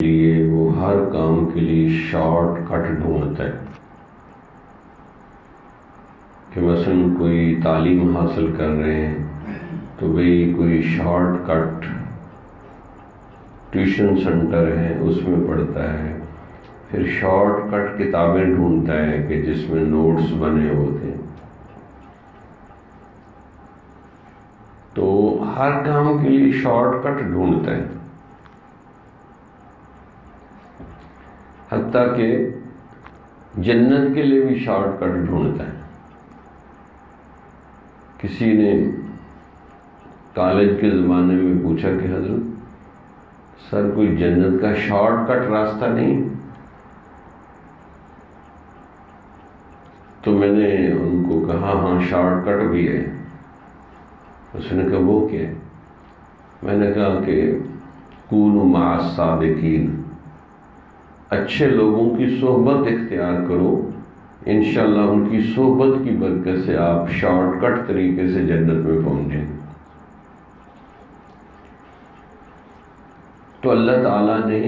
لیے وہ ہر کام کے لیے شارٹ کٹ ڈھونڈتا ہے کہ مثلا کوئی تعلیم حاصل کر رہے ہیں تو بھئی کوئی شارٹ کٹ ٹیوشن سینٹر ہے اس میں پڑھتا ہے، پھر شارٹ کٹ کتابیں ڈھونڈتا ہے کہ جس میں نوٹس بنے ہوتے ہیں۔ تو ہر کام کے لیے شارٹ کٹ ڈھونڈتا ہے، حتیٰ کہ جنت کے لیے بھی شارٹ کٹ ڈھونڈتا ہے۔ کسی نے کالج کے زمانے میں پوچھا کہ حضرت سر کوئی جنت کا شارٹ کٹ راستہ نہیں؟ تو میں نے ان کو کہا ہاں شارٹ کٹ بھی ہے۔ اس نے کہا وہ کیا ہے؟ میں نے کہا کہ کونوا مع الصادقین، اچھے لوگوں کی صحبت اختیار کرو، انشاءاللہ ان کی صحبت کی برکت سے آپ شارٹ کٹ طریقے سے جنت میں پہنچیں۔ تو اللہ تعالیٰ نے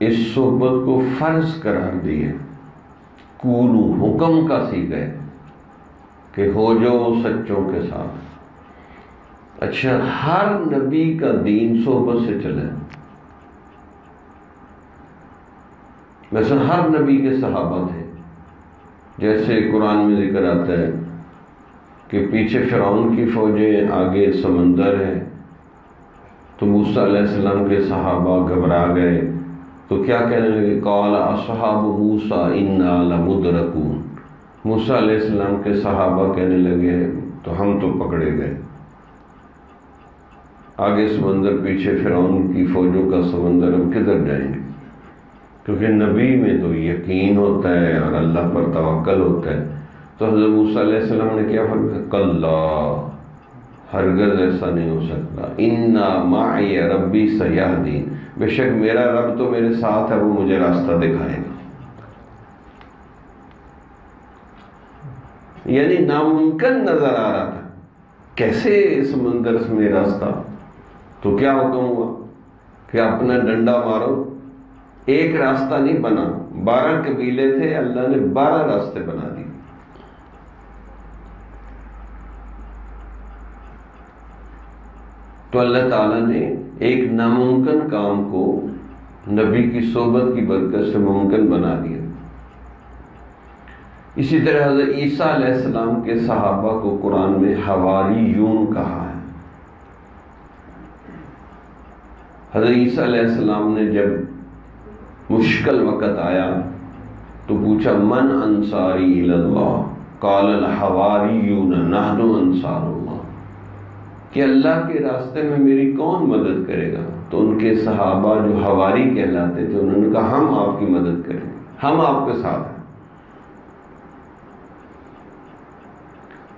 اس صحبت کو فرض قرار دیا، کونو حکم کا صیغہ ہے کہ ہو جاؤ سچوں کے ساتھ۔ اچھا، ہر نبی کا دین صحبت سے چلا ہے۔ مثلا ہر نبی کے صحابہ تھے، جیسے قرآن میں ذکر آتا ہے کہ پیچھے فرعون کی فوجیں، آگے سمندر ہے، تو موسیٰ علیہ السلام کے صحابہ گھبرا گئے تو کیا کہنے لگے؟ قال اصحاب موسیٰ انا لمدرکون، موسیٰ علیہ السلام کے صحابہ کہنے لگے تو ہم تو پکڑے گئے۔ آگے سمندر، پیچھے فرعون کی فوجوں کا سمندر، ہم کدھر جائیں گے؟ کیونکہ نبی میں تو یقین ہوتا ہے اور اللہ پر توکل ہوتا ہے۔ تو حضرت موسیٰ علیہ السلام نے کیا فرمایا؟ کلا، ہرگز ایسا نہیں ہو سکتا، انا معی ربی سیہدین، بے شک میرا رب تو میرے ساتھ ہے، وہ مجھے راستہ دکھائے گا۔ یعنی ناممکن نظر آ رہا تھا، کیسے سمندر میں راستہ؟ تو کیا حکم ہوا کہ اپنا ڈنڈا مارو، ایک راستہ نہیں بنا، 12 قبیلے تھے، اللہ نے 12 راستے بنا دیے۔ تو اللہ تعالیٰ نے ایک ناممکن کام کو نبی کی صحبت کی برکت سے ممکن بنا دیا۔ اسی طرح حضرت عیسیٰ علیہ السلام کے صحابہ کو قرآن میں حواریون کہا ہے۔ حضرت عیسیٰ علیہ السلام نے جب مشکل وقت آیا تو پوچھا من انصاری الی اللہ، قال الحواریون نحن انصار اللہ، کہ اللہ کے راستے میں میری کون مدد کرے گا؟ تو ان کے صحابہ جو حواری کہلاتے تھے انہوں نے کہا ہم آپ کی مدد کریں گے، ہم آپ کے ساتھ ہیں۔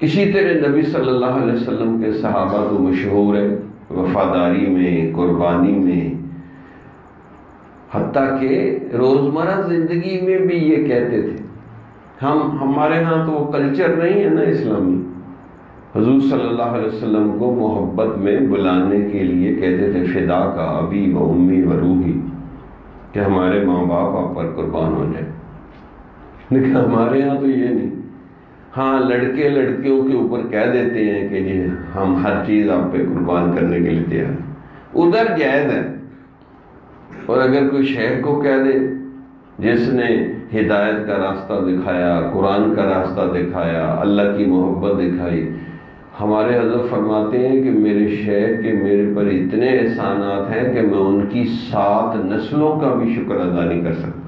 اسی طرح نبی صلی اللہ علیہ وسلم کے صحابہ تو مشہور ہے وفاداری میں، قربانی میں، حتیٰ کہ روزمرہ زندگی میں بھی یہ کہتے تھے۔ ہمارے ہاں تو وہ کلچر نہیں ہے نا اسلامی، حضور صلی اللہ علیہ وسلم کو محبت میں بلانے کے لیے کہتے تھے فدا کا ابی و امی و روحی، کہ ہمارے ماں باپ آپ پر قربان ہو جائے۔ لیکن ہمارے ہاں تو یہ نہیں، ہاں لڑکے لڑکیوں کے اوپر کہہ دیتے ہیں کہ جی ہم ہر چیز آپ پہ قربان کرنے کے لیے تیار ہیں، ادھر جائز ہے۔ اور اگر کوئی شیخ کو کہہ دے جس نے ہدایت کا راستہ دکھایا، قرآن کا راستہ دکھایا، اللہ کی محبت دکھائی، ہمارے حضرت فرماتے ہیں کہ میرے شیخ کے میرے پر اتنے احسانات ہیں کہ میں ان کی 7 نسلوں کا بھی شکر ادا نہیں کر سکتا،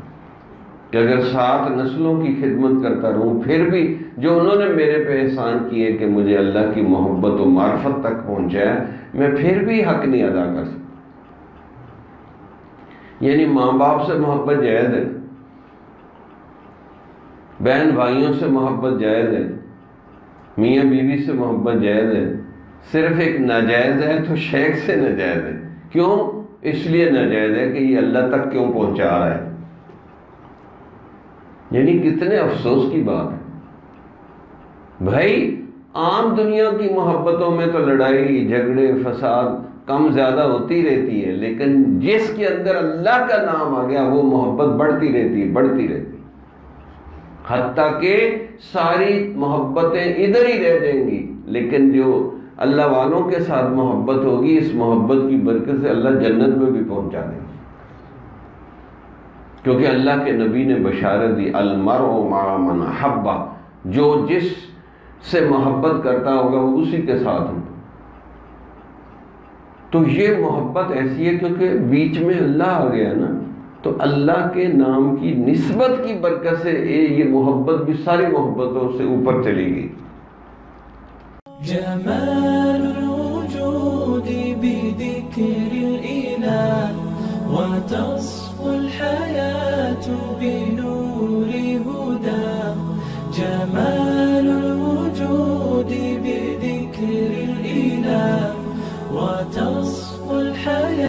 کہ اگر 7 نسلوں کی خدمت کرتا رہوں پھر بھی جو انہوں نے میرے پہ احسان کیے کہ مجھے اللہ کی محبت و معرفت تک پہنچایا، میں پھر بھی حق نہیں ادا کر سکتا۔ یعنی ماں باپ سے محبت جائز ہے، بہن بھائیوں سے محبت جائز ہے، میاں بیوی سے محبت جائز ہے، صرف ایک ناجائز ہے تو شیخ سے ناجائز ہے۔ کیوں؟ اس لیے ناجائز ہے کہ یہ اللہ تک کیوں پہنچا رہا ہے۔ یعنی کتنے افسوس کی بات ہے بھائی، عام دنیا کی محبتوں میں تو لڑائی جھگڑے فساد کم زیادہ ہوتی رہتی ہے، لیکن جس کے اندر اللہ کا نام آ گیا وہ محبت بڑھتی رہتی ہے، بڑھتی رہتی ہے، حتیٰ کہ ساری محبتیں ادھر ہی رہ جائیں گی، لیکن جو اللہ والوں کے ساتھ محبت ہوگی، اس محبت کی برکت سے اللہ جنت میں بھی پہنچا دے گا، کیونکہ اللہ کے نبی نے بشارت دی المرء مع من احب، جو جس سے محبت کرتا ہوگا وہ اسی کے ساتھ ہوگا۔ تو یہ محبت ایسی ہے کیونکہ بیچ میں اللہ آ گیا نا، تو اللہ کے نام کی نسبت کی برکت سے یہ محبت بھی ساری محبتوں سے اوپر چلی گئی۔ جمال الوجود بذكر الإله وتصفو الحياة بنور هداه، جمال الوجود بذكر الإله وتصفو الحياة